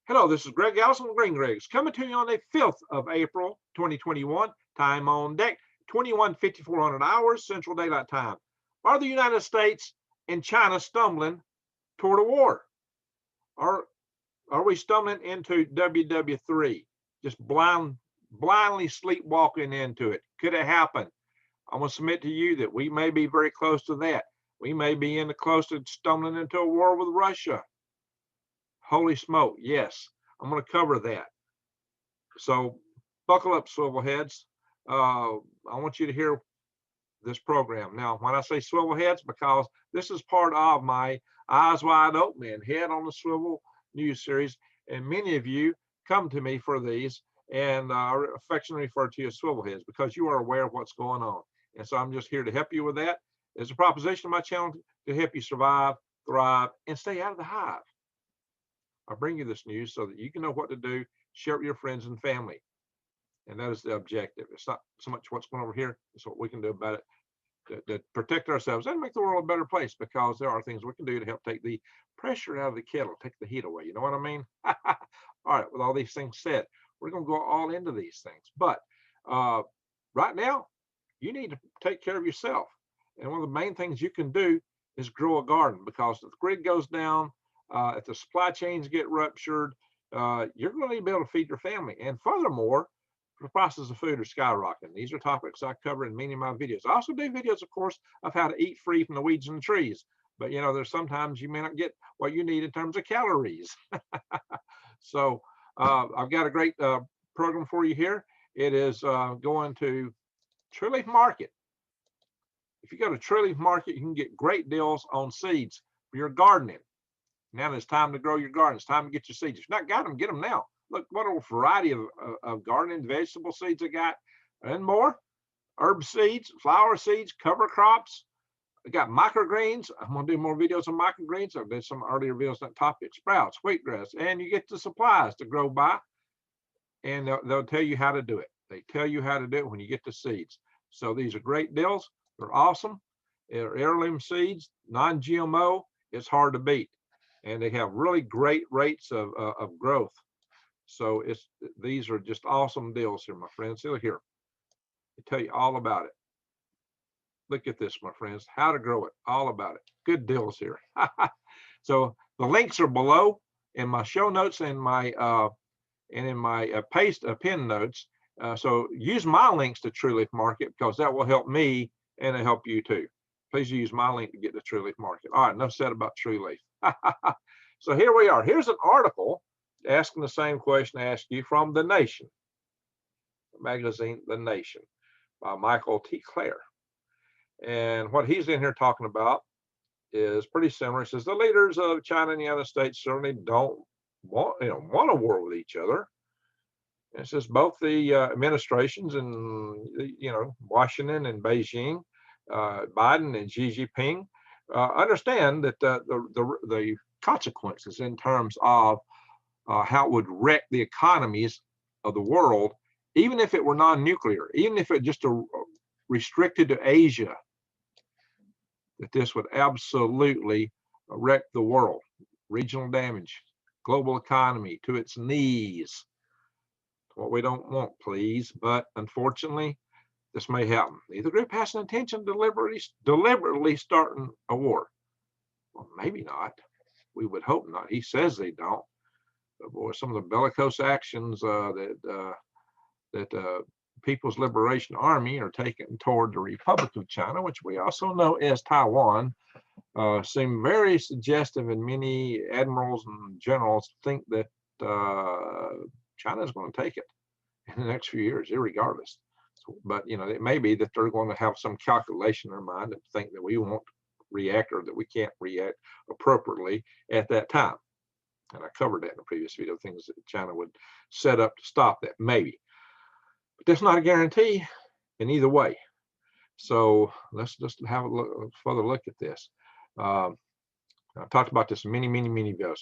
Hello, this is Greg Allison from Green Greg's coming to you on the 5th of April, 2021. Time on deck, 21:54 hours Central Daylight Time. Are the United States and China stumbling toward a war? Are we stumbling into WW3? Just blindly sleepwalking into it? Could it happen? I'm going to submit to you that we may be very close to that. We may be close to stumbling into a war with Russia. Holy smoke, yes, I'm going to cover that. So buckle up, swivel heads. I want you to hear this program. Now, when I say swivel heads, because this is part of my Eyes Wide Open and Head on the Swivel news series, and many of you come to me for these and affectionately refer to you as swivel heads because you are aware of what's going on. And so I'm just here to help you with that. It's a proposition of my channel to help you survive, thrive, and stay out of the hive. I bring you this news so that you can know what to do, share it with your friends and family. And that is the objective. It's not so much what's going on over here, it's what we can do about it to protect ourselves and make the world a better place, because there are things we can do to help take the pressure out of the kettle, take the heat away. You know what I mean? All right, with all these things said, we're going to go all into these things. But right now, you need to take care of yourself. And one of the main things you can do is grow a garden, because if the grid goes down, if the supply chains get ruptured, you're going to need to be able to feed your family. And furthermore, the prices of food are skyrocketing. These are topics I cover in many of my videos. I also do videos, of course, of how to eat free from the weeds and the trees. But, you know, there's sometimes you may not get what you need in terms of calories. So I've got a great program for you here. It is going to Tree Leaf Market. If you go to Tree Leaf Market, you can get great deals on seeds for your gardening. Now it's time to grow your garden. It's time to get your seeds. If you've not got them, get them now. Look what a variety of gardening vegetable seeds I got and more. Herb seeds, flower seeds, cover crops. I got microgreens. I'm going to do more videos on microgreens. I've did some earlier videos on that topic. Sprouts, wheatgrass, and you get the supplies to grow by. And they'll tell you how to do it. They tell you how to do it when you get the seeds. So these are great deals. They're awesome. They're heirloom seeds, non-GMO. It's hard to beat. And they have really great rates of growth. So these are just awesome deals here, my friends. See, look here. I tell you all about it. Look at this, my friends. How to grow it. All about it. Good deals here. So the links are below in my show notes and in my pin notes. So use my links to Tree Leaf Market, because that will help me and it'll help you too. Please use my link to get to Tree Leaf Market. All right, enough said about Tree Leaf. So here we are. Here's an article asking the same question I asked you from The Nation, magazine, The Nation, by Michael T. Clare. And what he's in here talking about is pretty similar. He says the leaders of China and the United States certainly don't want a war with each other. And it says both the administrations in Washington and Beijing, Biden and Xi Jinping, understand that the consequences in terms of how it would wreck the economies of the world, even if it were non-nuclear, even if it just restricted to Asia, that this would absolutely wreck the world. Regional damage, global economy to its knees. What we don't want, please. But unfortunately, this may happen. Neither group has an intention deliberately starting a war. Well, maybe not. We would hope not. He says they don't. But boy, some of the bellicose actions that People's Liberation Army are taking toward the Republic of China, which we also know as Taiwan, seem very suggestive, and many admirals and generals think that China is going to take it in the next few years, irregardless. But it may be that they're going to have some calculation in their mind and think that we won't react, or that we can't react appropriately at that time. And I covered that in a previous video, things that China would set up to stop that, maybe. But that's not a guarantee in either way. So let's just have a further look at this. I've talked about this in many videos.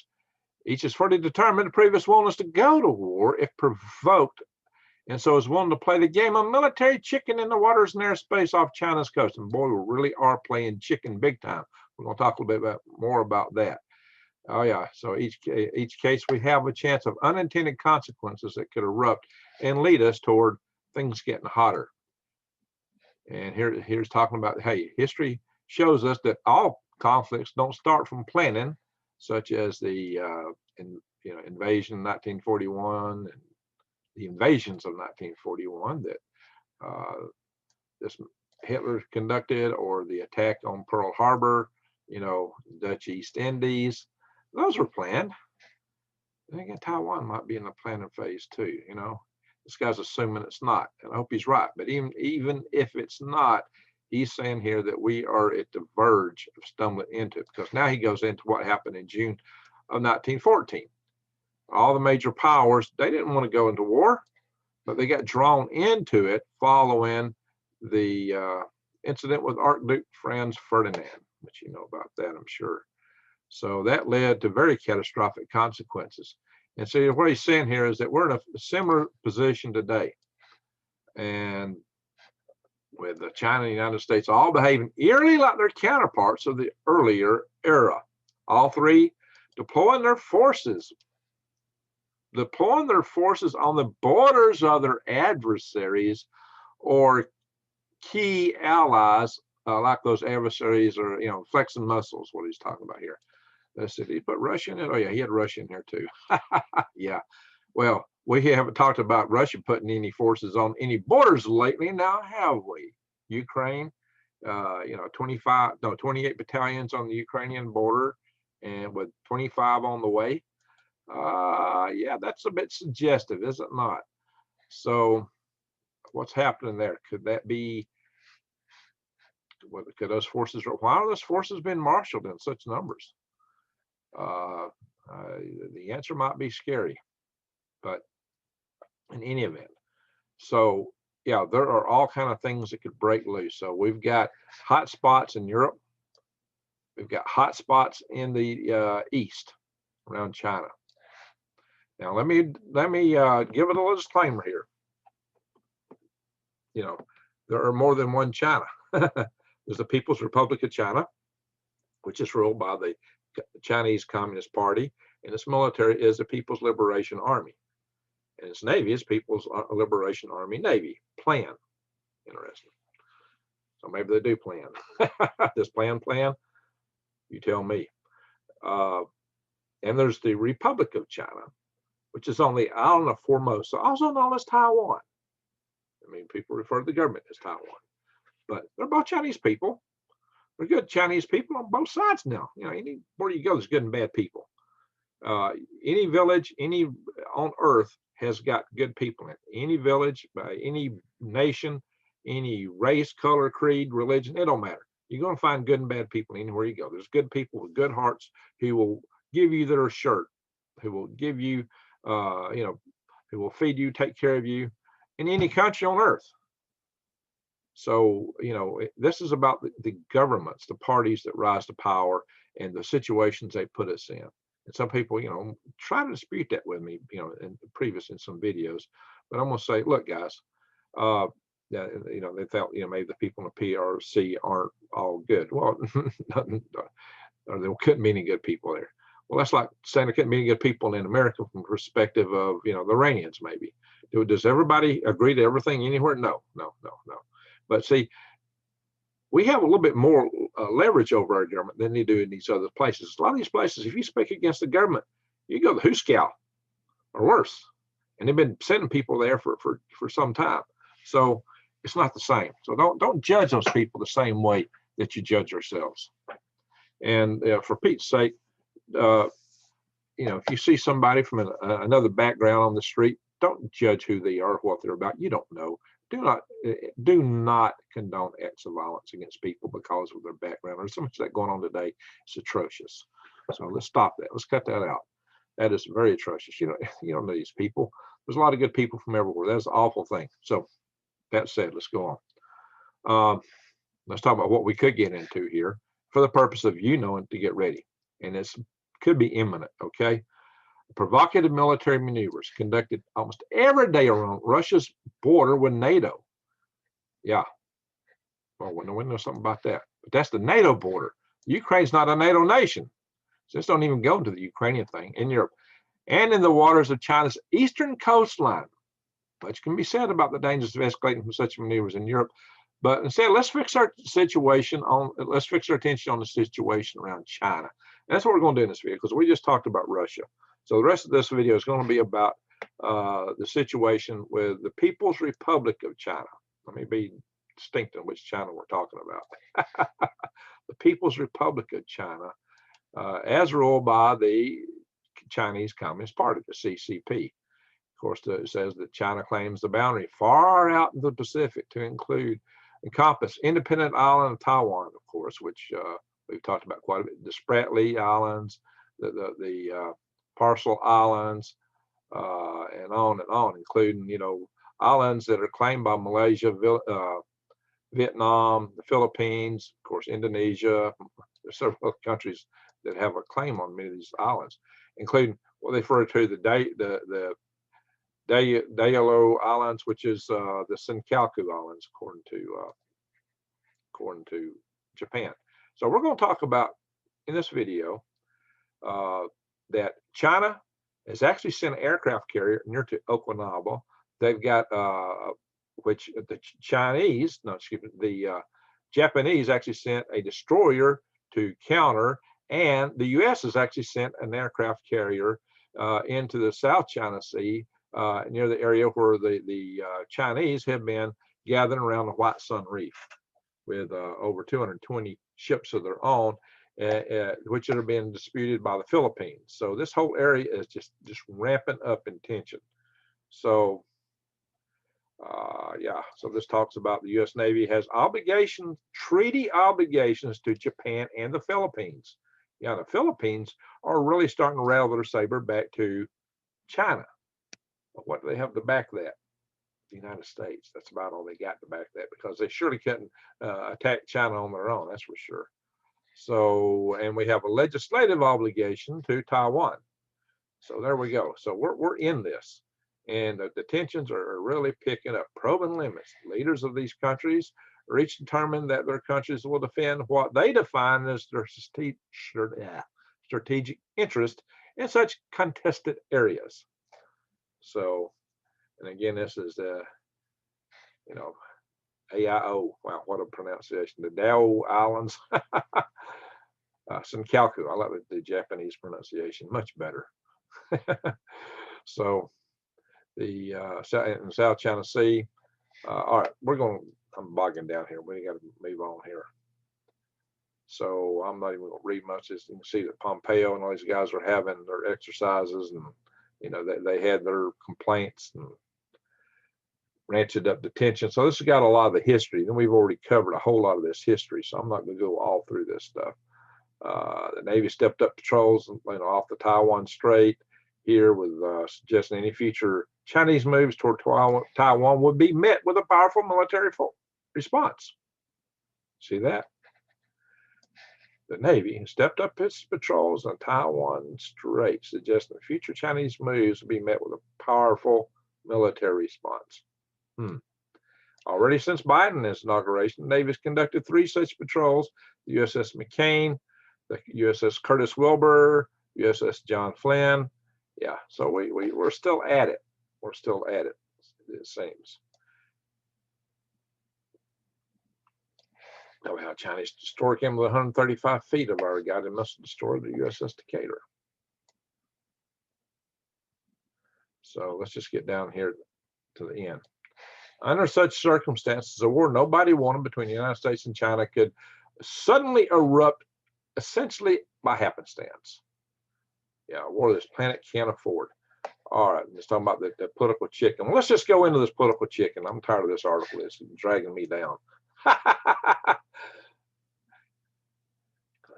Each is fully determined, the previous willingness to go to war if provoked, and so is willing to play the game of military chicken in the waters and airspace off China's coast. And boy, we really are playing chicken big time. We're going to talk a little bit more about that. Oh yeah. So each case we have a chance of unintended consequences that could erupt and lead us toward things getting hotter. And here's talking about, hey, history shows us that all conflicts don't start from planning, such as the invasion in 1941 and the invasions of 1941 that this Hitler conducted, or the attack on Pearl Harbor, Dutch East Indies. Those were planned. I think Taiwan might be in the planning phase too. This guy's assuming it's not, and I hope he's right. But even if it's not, he's saying here that we are at the verge of stumbling into it, because now he goes into what happened in June of 1914. All the major powers, they didn't want to go into war, but they got drawn into it following the incident with Archduke Franz Ferdinand, which you know about that, I'm sure. So that led to very catastrophic consequences. And so what he's saying here is that we're in a similar position today. And with China and the United States all behaving eerily like their counterparts of the earlier era, all three deploying their forces on the borders of their adversaries or key allies, like those adversaries are, flexing muscles, what he's talking about here. Let's see, did he put Russia in it? Oh yeah, he had Russia in here too. Yeah. Well, we haven't talked about Russia putting any forces on any borders lately. Now, have we? Ukraine, 28 battalions on the Ukrainian border, and with 25 on the way. Yeah, that's a bit suggestive, is it not? So what's happening there? Could that be, could those forces, why are those forces being marshaled in such numbers? The answer might be scary, but in any event, so yeah, there are all kind of things that could break loose. So we've got hot spots in Europe. We've got hot spots in the east around China. Now let me give it a little disclaimer here. There are more than one China. There's the People's Republic of China, which is ruled by the Chinese Communist Party, and its military is the People's Liberation Army, and its Navy is People's Liberation Army Navy. Plan. Interesting. So maybe they do plan. This plan? You tell me. And there's the Republic of China, which is on the island of Formosa, also known as Taiwan. I mean, people refer to the government as Taiwan, but they're both Chinese people. They're good Chinese people on both sides now. Anywhere you go, there's good and bad people. Any village, any on earth has got good people in it. Any village, by any nation, any race, color, creed, religion, it don't matter. You're going to find good and bad people anywhere you go. There's good people with good hearts who will give you their shirt, who will give you, who will feed you, take care of you in any country on earth. So, this is about the governments, the parties that rise to power, and the situations they put us in. And some people, try to dispute that with me, in some videos. But I'm going to say, look, guys, they felt, maybe the people in the PRC aren't all good. Well, or there couldn't be any good people there. Well, that's like saying there couldn't be any good people in America from the perspective of, the Iranians, maybe. Does everybody agree to everything anywhere? No. But see, we have a little bit more leverage over our government than they do in these other places. A lot of these places, if you speak against the government, you go to the Hooskow or worse. And they've been sending people there for some time. So it's not the same. So don't judge those people the same way that you judge yourselves. And for Pete's sake, if you see somebody from another background on the street, don't judge who they are, what they're about. You don't know. Do not condone acts of violence against people because of their background. There's so much of that going on today. It's atrocious. So let's stop that. Let's cut that out. That is very atrocious. You don't know these people. There's a lot of good people from everywhere. That's an awful thing. So that said, let's go on. Let's talk about what we could get into here for the purpose of knowing to get ready. And this could be imminent, okay? Provocative military maneuvers conducted almost every day around Russia's border with NATO. Yeah. Well, we know something about that. But that's the NATO border. Ukraine's not a NATO nation. So this don't even go into the Ukrainian thing in Europe. And in the waters of China's eastern coastline. Much can be said about the dangers of escalating from such maneuvers in Europe. But instead, let's fix our attention on the situation around China. And that's what we're going to do in this video, because we just talked about Russia. So the rest of this video is going to be about the situation with the People's Republic of China. Let me be distinct on which China we're talking about. The People's Republic of China, as ruled by the Chinese Communist Party, the CCP. Of course, it says that China claims the boundary far out in the Pacific to encompass independent island of Taiwan, of course, which we've talked about quite a bit. The Spratly Islands, the Parcel Islands, and on, including, you know, islands that are claimed by Malaysia, Vietnam, the Philippines, of course, Indonesia. There's several other countries that have a claim on many of these islands, including what they refer to the Diallo Islands, which is the Senkaku Islands, according to Japan. So we're going to talk about in this video that China has actually sent an aircraft carrier near to Okinawa. They've got which the Japanese actually sent a destroyer to counter, and the U.S. has actually sent an aircraft carrier into the South China Sea, near the area where the Chinese have been gathering around the White Sun Reef, with over 220 ships of their own, which are being disputed by the Philippines. So this whole area is just ramping up in tension. So yeah, so this talks about the U.S. Navy has treaty obligations to Japan and the Philippines. Yeah, the Philippines are really starting to rattle their saber back to China. But what do they have to back that? The United States. That's about all they got to back that, because they surely couldn't attack China on their own, that's for sure. So, and we have a legislative obligation to Taiwan. So there we go. So we're in this. And the tensions are really picking up, probing limits. Leaders of these countries are each determined that their countries will defend what they define as their strategic interest in such contested areas. So, and again, this is you know, AIO. Wow, what a pronunciation. The Dao Islands. Senkaku. I like the Japanese pronunciation, much better. So the South China Sea. All right, I'm bogging down here. We got to move on here. So I'm not even going to read much. As you can see that Pompeo and all these guys are having their exercises, and you know they had their complaints and ratcheted up the tension. So this has got a lot of the history. Then we've already covered a whole lot of this history, so I'm not going to go all through this stuff. The Navy stepped up patrols, off the Taiwan Strait here, with suggesting any future Chinese moves toward Taiwan would be met with a powerful military response. See that? The Navy stepped up its patrols on Taiwan Strait, suggesting future Chinese moves would be met with a powerful military response. Already since Biden's inauguration, the Navy has conducted 3 such patrols: the USS McCain, the USS Curtis Wilbur, USS John Flynn. Yeah, so we're still at it. We're still at it, it seems. Know how Chinese destroyer came with 135 feet of our guided missile destroyer, the USS Decatur. So let's just get down here to the end. Under such circumstances, a war nobody wanted between the United States and China could suddenly erupt, essentially by happenstance. Yeah, a war this planet can't afford. All right, let's talk about the political chicken. Well, let's just go into this political chicken. I'm tired of this article. It's dragging me down.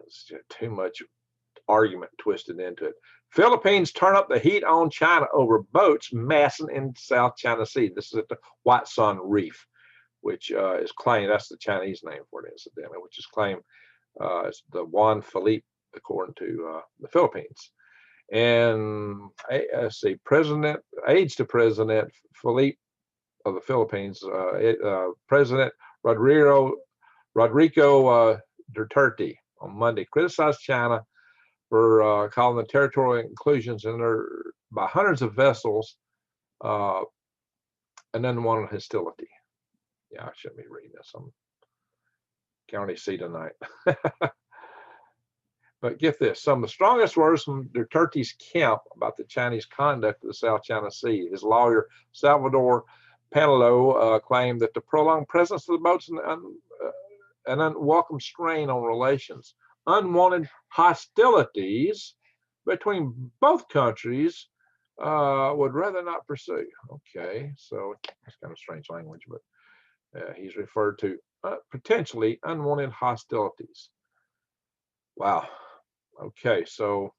It's just too much argument twisted into it. Philippines turn up the heat on China over boats massing in South China Sea. This is at the White Sun Reef, which is claimed, that's the Chinese name for it, incidentally, which is claimed as the Juan Felipe, according to the Philippines. And let's see, aides to President Felipe of the Philippines, President Rodrigo Duterte on Monday criticized China for calling the territorial inclusions in there by hundreds of vessels an unwanted hostility. Yeah, I shouldn't be reading this. I'm county seat tonight. But get this, some of the strongest words from Duterte's camp about the Chinese conduct of the South China Sea. His lawyer, Salvador Panelo, claimed that the prolonged presence of the boats an unwelcome strain on relations, unwanted hostilities between both countries would rather not pursue. Okay, so it's kind of strange language, but he's referred to potentially unwanted hostilities. Wow. Okay, so,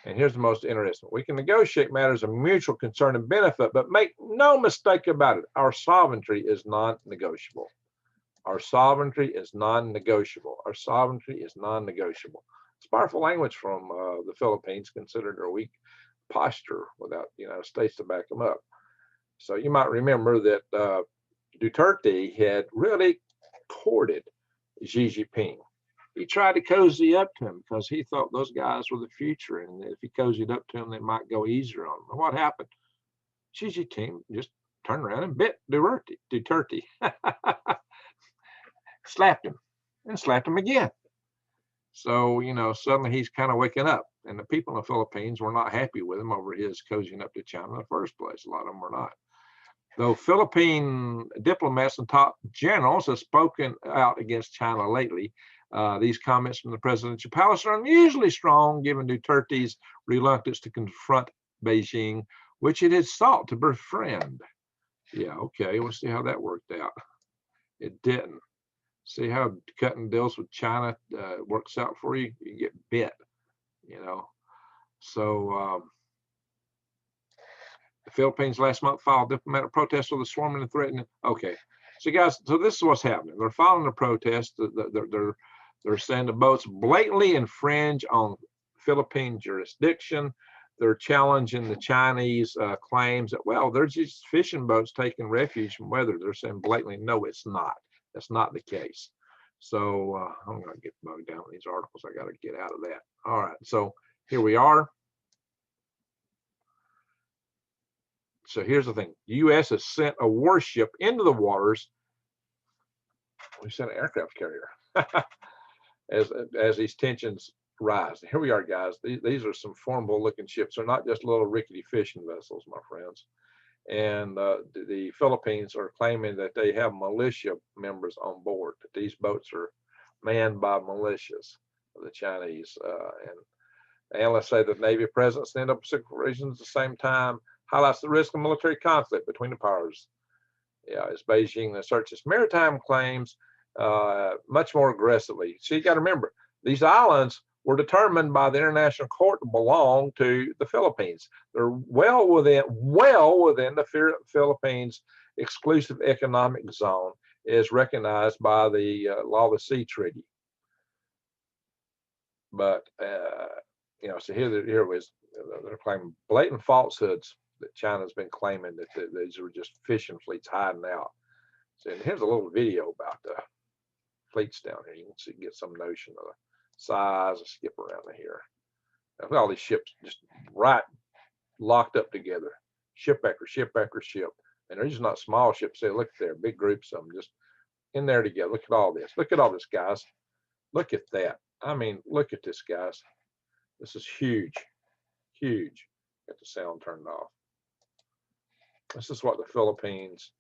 and here's the most interesting. We can negotiate matters of mutual concern and benefit, but make no mistake about it, our sovereignty is non-negotiable. Our sovereignty is non-negotiable. Our sovereignty is non-negotiable. It's powerful language from the Philippines, considered their weak posture without the United States to back them up. So you might remember that Duterte had really courted Xi Jinping. He tried to cozy up to him because he thought those guys were the future, and if he cozied up to him, they might go easier on him. And what happened? Xi Jinping just turned around and bit Duterte. Slapped him and slapped him again. So, suddenly he's kind of waking up, and the people in the Philippines were not happy with him over his cozying up to China in the first place. A lot of them were not. Though Philippine diplomats and top generals have spoken out against China lately, these comments from the presidential palace are unusually strong, given Duterte's reluctance to confront Beijing, which it had sought to befriend. Yeah, okay, we'll see how that worked out. It didn't. See how cutting deals with China works out for you? You get bit, So the Philippines last month filed diplomatic protests with the swarming and threatening. Okay, so guys, so this is what's happening. They're filing a protest. They're saying the boats blatantly infringe on Philippine jurisdiction. They're challenging the Chinese claims that, well, they're just fishing boats taking refuge from weather. They're saying blatantly, no, it's not. That's not the case. So I'm going to get bogged down in these articles. I got to get out of that. All right, so here we are. So here's the thing. The U.S. has sent a warship into the waters. We sent an aircraft carrier as these tensions rise. Here we are, guys. These are some formidable looking ships. They're not just little rickety fishing vessels, my friends. And the Philippines are claiming that they have militia members on board, that these boats are manned by militias of the Chinese. And analysts say that Navy presence in Indo-Pacific regions at the same time highlights the risk of military conflict between the powers. Yeah, as Beijing asserts its maritime claims much more aggressively. So you got to remember, these islands were determined by the international court to belong to the Philippines. They're well within the Philippines' exclusive economic zone, is recognized by the Law of the Sea Treaty. But so here was they're claiming blatant falsehoods that China's been claiming that these were just fishing fleets hiding out. So here's a little video about the fleets down here. You can get some notion of the size. Let's skip around here. Now, all these ships just right locked up together, ship after ship after ship, and they're just not small ships. They look there, big groups of them just in there together. Look at all this. Look at all this, guys. Look at that. I mean, look at this, guys. This is huge, huge. Get the sound turned off. This is what the Philippines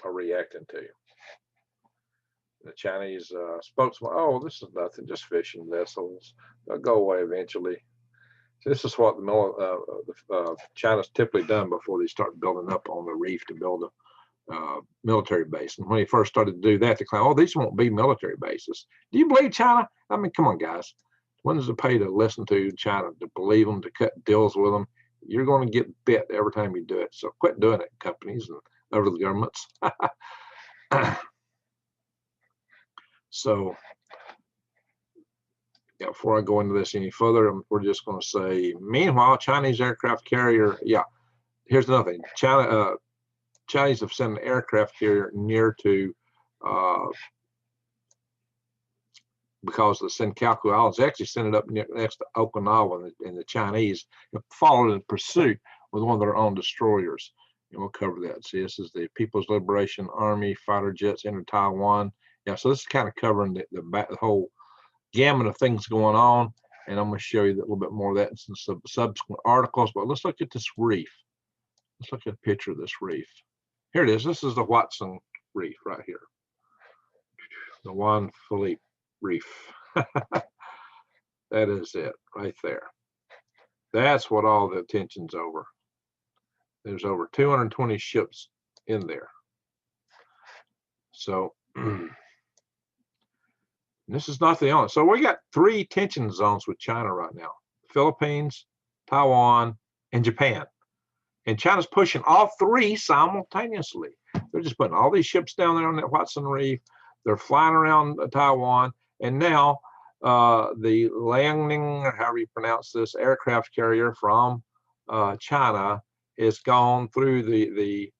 are reacting to. The Chinese spokesman, oh, this is nothing, just fishing vessels. They'll go away eventually. So this is what China's typically done before they start building up on the reef to build a military base. And when they first started to do that, they claim, oh, these won't be military bases. Do you believe China? I mean, come on, guys. When does it pay to listen to China, to believe them, to cut deals with them? You're going to get bit every time you do it. So quit doing it, companies and over the governments. So, yeah, before I go into this any further, we're just going to say, meanwhile, Chinese aircraft carrier, yeah, here's another thing. Chinese have sent an aircraft carrier near to because the Senkaku Islands actually sent it up next to Okinawa, and the Chinese followed in pursuit with one of their own destroyers. And we'll cover that. See, this is the People's Liberation Army fighter jets entered Taiwan. Yeah, so this is kind of covering the whole gamut of things going on. And I'm going to show you a little bit more of that in some subsequent articles. But let's look at this reef. Let's look at a picture of this reef. Here it is. This is the Watson Reef right here. The Juan Felipe Reef. That is it right there. That's what all the attention's over. There's over 220 ships in there. So this is not the only. So we got 3 tension zones with China right now: Philippines, Taiwan, and Japan. And China's pushing all 3 simultaneously. They're just putting all these ships down there on that Watson Reef. They're flying around Taiwan, and now the Liaoning, or however you pronounce this, aircraft carrier from China is gone through the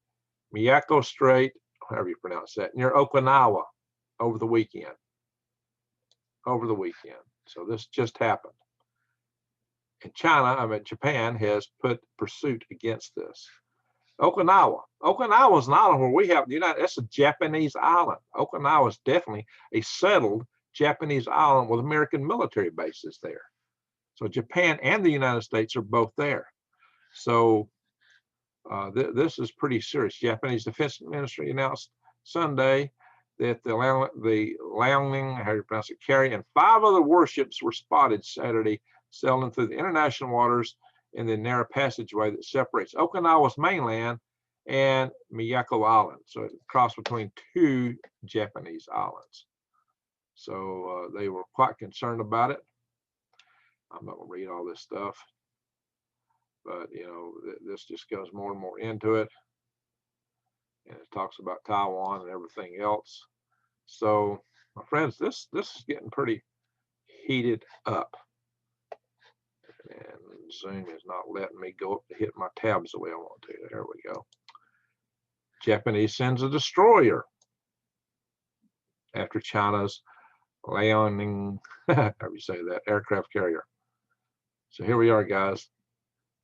Miyako Strait, however you pronounce that, near Okinawa over the weekend. So this just happened. And Japan has put pursuit against this. Okinawa is an island where we have that's a Japanese island. Okinawa is definitely a settled Japanese island with American military bases there. So Japan and the United States are both there. So this is pretty serious. Japanese Defense Ministry announced Sunday that the Liaoning, how you pronounce it, carry, and 5 other warships were spotted Saturday sailing through the international waters in the narrow passageway that separates Okinawa's mainland and Miyako Island. So it crossed between 2 Japanese islands. So they were quite concerned about it. I'm not going to read all this stuff, but this just goes more and more into it. And it talks about Taiwan and everything else. So, my friends, this is getting pretty heated up. And Zoom is not letting me go up to hit my tabs the way I want to. There we go. Japanese sends a destroyer after China's Liaoning, however you say that, aircraft carrier. So here we are, guys.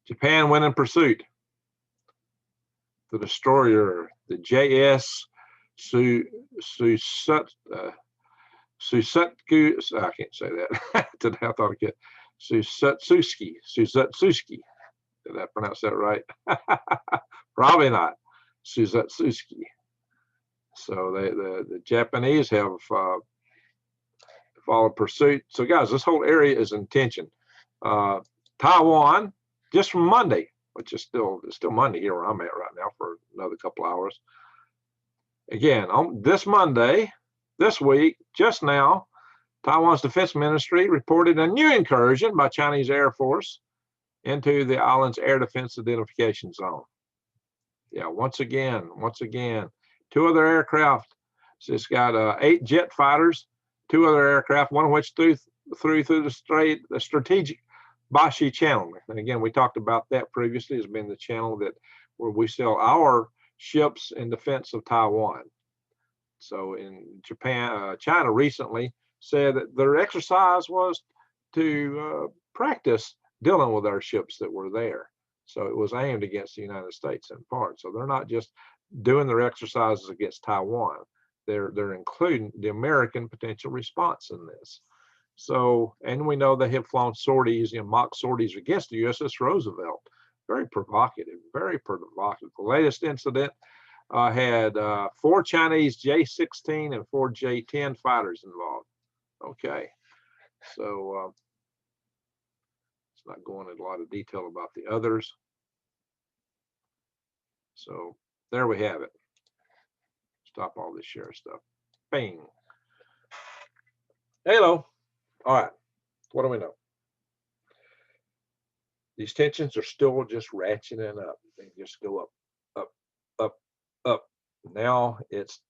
Japan went in pursuit. The destroyer, the JS Susutku, I can't say that. Today I thought I could. Susutsuki. Did I pronounce that right? Probably not. Susutsuki. So the Japanese have followed pursuit. So guys, this whole area is in tension. Taiwan, just from Monday, which is still Monday here where I'm at right now for another couple hours. Again, on this Monday, this week, just now, Taiwan's Defense Ministry reported a new incursion by Chinese Air Force into the island's air defense identification zone. Yeah, once again, 2 other aircraft. So it's got 8 jet fighters, 2 other aircraft, one of which through the strategic Bashi Channel. And again, we talked about that previously as being the channel where we sell our ships in defense of Taiwan. So in Japan, China recently said that their exercise was to practice dealing with our ships that were there. So it was aimed against the United States in part. So they're not just doing their exercises against Taiwan. They're including the American potential response in this. So, and we know they have flown sorties, mock sorties against the USS Roosevelt. Very provocative, very provocative. The latest incident had 4 Chinese J-16 and 4 J-10 fighters involved. Okay, so it's not going into a lot of detail about the others. So there we have it. Stop all this share stuff. Bing. Hello. All right. What do we know? These tensions are still just ratcheting up. They just go up, up, up, up. Now it's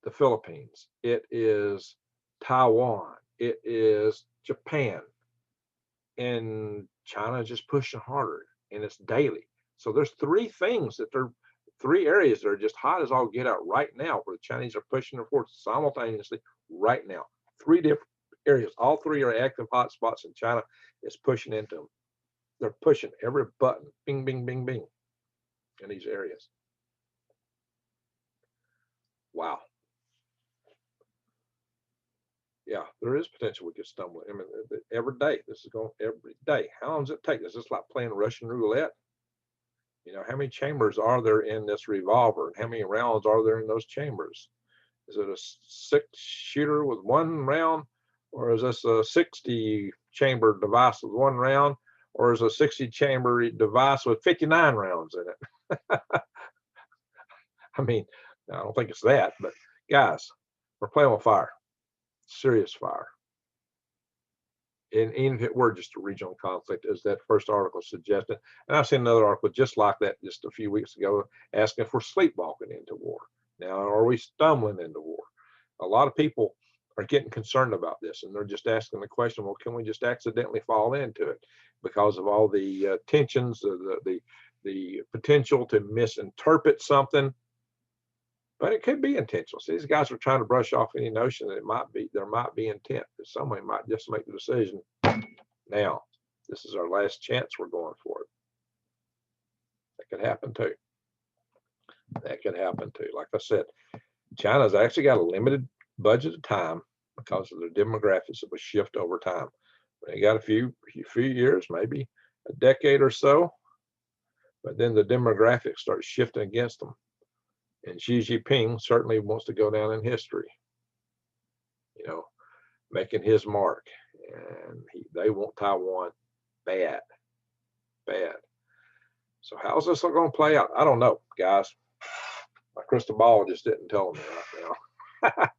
the Philippines. It is Taiwan. It is Japan. And China is just pushing harder, and it's daily. So there's 3 things that they're 3 areas that are just hot as all get out right now, where the Chinese are pushing their forces simultaneously right now. 3 different areas. All three are active hotspots, and China is pushing into them. They're pushing every button, bing, bing, bing, bing, in these areas. Wow. Yeah, there is potential we could stumble. I mean, every day, this is going every day. How long does it take? Is this like playing Russian roulette? You know, how many chambers are there in this revolver, and how many rounds are there in those chambers? Is it a 6-shooter with 1 round, or is this a 60-chamber device with 1 round, or is it a 60-chamber device with 59 rounds in it? I mean, I don't think it's that, but guys, we're playing with fire, serious fire. And even if it were just a regional conflict, as that first article suggested, and I've seen another article just like that just a few weeks ago, asking if we're sleepwalking into war. Now, are we stumbling into war? A lot of people are getting concerned about this, and they're just asking the question, well, can we just accidentally fall into it because of all the tensions, the potential to misinterpret something? But it could be intentional. So these guys are trying to brush off any notion that there might be intent, that somebody might just make the decision, now, this is our last chance, we're going for it. That could happen too. That could happen too. Like I said, China's actually got a limited budget of time because of their demographics that will shift over time. They got a few years, maybe a decade or so, but then the demographics start shifting against them. And Xi Jinping certainly wants to go down in history, you know, making his mark. And they want Taiwan bad, bad. So how's this going to play out? I don't know, guys. My crystal ball just didn't tell me right now.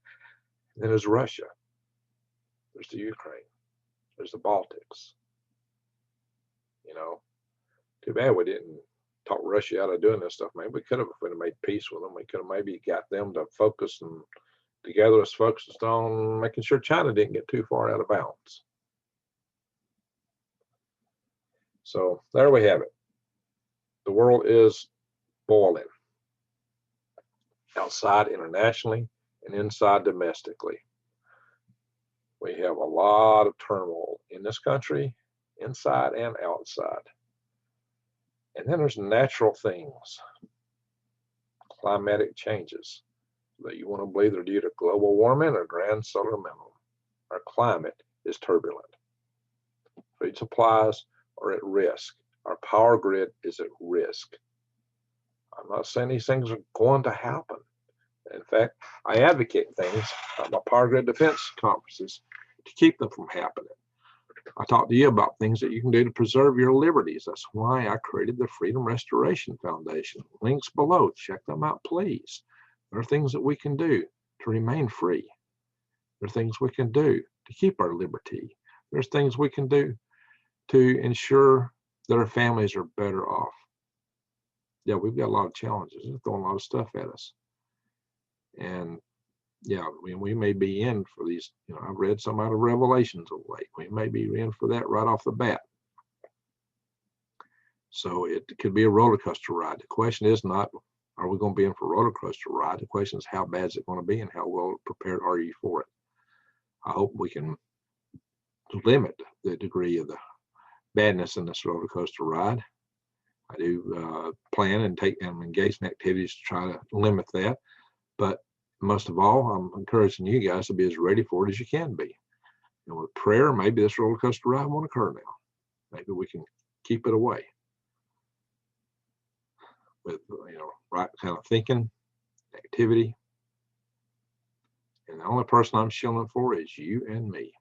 Then there's Russia. There's the Ukraine. There's the Baltics. You know, too bad we didn't talk Russia out of doing this stuff. Maybe we could have, if we'd have made peace with them. We could have maybe got them to focus, and together us focused on making sure China didn't get too far out of bounds. So there we have it. The world is boiling, outside internationally and inside domestically. We have a lot of turmoil in this country, inside and outside. And then there's natural things, climatic changes that you want to believe they're due to global warming or grand solar minimum. Our climate is turbulent. Food supplies are at risk. Our power grid is at risk. I'm not saying these things are going to happen. In fact, I advocate things at my power grid defense conferences to keep them from happening. I talk to you about things that you can do to preserve your liberties. That's why I created the Freedom Restoration Foundation. Links below. Check them out, please. There are things that we can do to remain free. There are things we can do to keep our liberty. There's things we can do to ensure that our families are better off. Yeah, we've got a lot of challenges. They're throwing a lot of stuff at us. And yeah, we may be in for these, you know, I've read some out of Revelations of late. We may be in for that right off the bat. So it could be a roller coaster ride. The question is not, are we going to be in for a roller coaster ride? The question is, how bad is it going to be and how well prepared are you for it? I hope we can limit the degree of the badness in this roller coaster ride. I do plan and engage in activities to try to limit that. But most of all, I'm encouraging you guys to be as ready for it as you can be. And with prayer, maybe this roller coaster ride won't occur now. Maybe we can keep it away. With, you know, right kind of thinking, activity. And the only person I'm shilling for is you and me,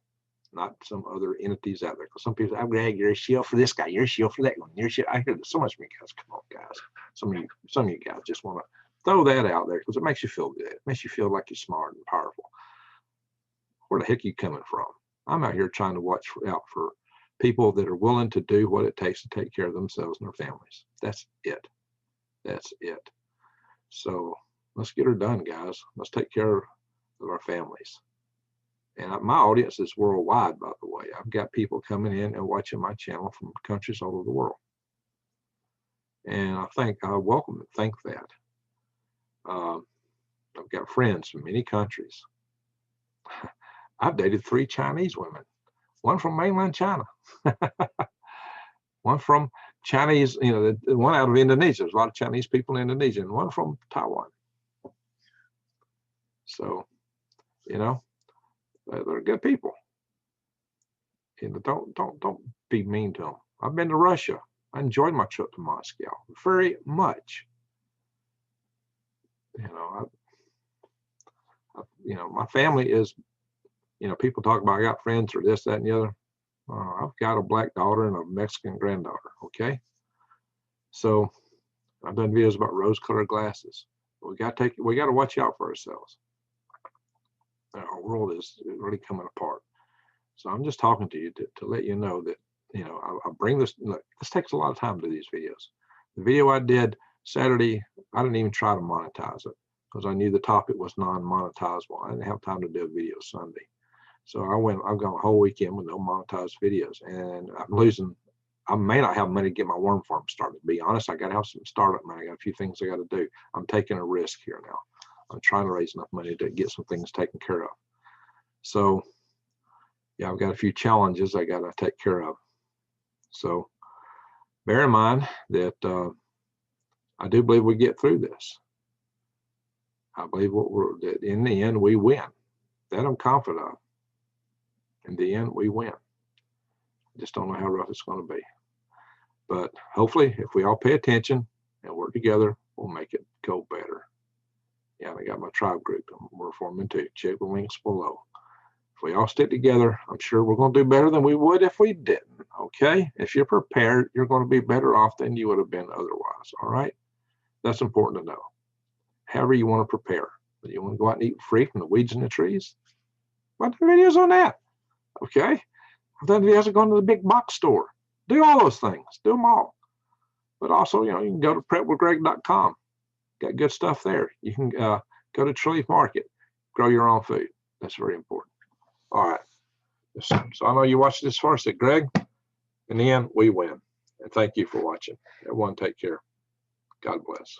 not some other entities out there. Because some people say, I'm glad you're a shield for this guy, you're a shield for that one. You're a shield. I hear so much from you guys. Come on, guys. Some of you guys just want to throw that out there because it makes you feel good. It makes you feel like you're smart and powerful. Where the heck are you coming from? I'm out here trying to watch out for people that are willing to do what it takes to take care of themselves and their families. That's it. That's it. So let's get her done, guys. Let's take care of our families. And my audience is worldwide, by the way. I've got people coming in and watching my channel from countries all over the world. And I welcome and thank that. I've got friends from many countries. I've dated 3 Chinese women, one from mainland China, one from Chinese, one out of Indonesia. There's a lot of Chinese people in Indonesia, and one from Taiwan. So, they're good people. Don't be mean to them. I've been to Russia. I enjoyed my trip to Moscow very much. My family is, people talk about I got friends or this, that, and the other. I've got a black daughter and a Mexican granddaughter. Okay. So I've done videos about rose-colored glasses. We got to watch out for ourselves. Our world is really coming apart. So I'm just talking to you to let you know that, I bring this. Look, this takes a lot of time to do these videos. The video I did Saturday, I didn't even try to monetize it because I knew the topic was non-monetizable. I didn't have time to do a video Sunday. So I've gone a whole weekend with no monetized videos, and I may not have money to get my worm farm started. To be honest, I got to have some startup money. I got a few things I got to do. I'm taking a risk here now. I'm trying to raise enough money to get some things taken care of. So, yeah, I've got a few challenges I got to take care of. So, bear in mind that I do believe we get through this. I believe that in the end we win. That I'm confident of. In the end, we win. I just don't know how rough it's going to be. But hopefully, if we all pay attention and work together, we'll make it go better. Yeah, I got my tribe group. We're forming too. Check the links below. If we all stick together, I'm sure we're going to do better than we would if we didn't. Okay? If you're prepared, you're going to be better off than you would have been otherwise. All right? That's important to know. However you want to prepare. You want to go out and eat free from the weeds and the trees? Watch the videos on that. Okay? I've done videos of going to the big box store. Do all those things. Do them all. But also, you can go to prepwithgreg.com. Got good stuff there. You can go to Tree Leaf Market. Grow your own food. That's very important. All right. So I know you watched this far. I said, Greg, in the end, we win. And thank you for watching. Everyone take care. God bless.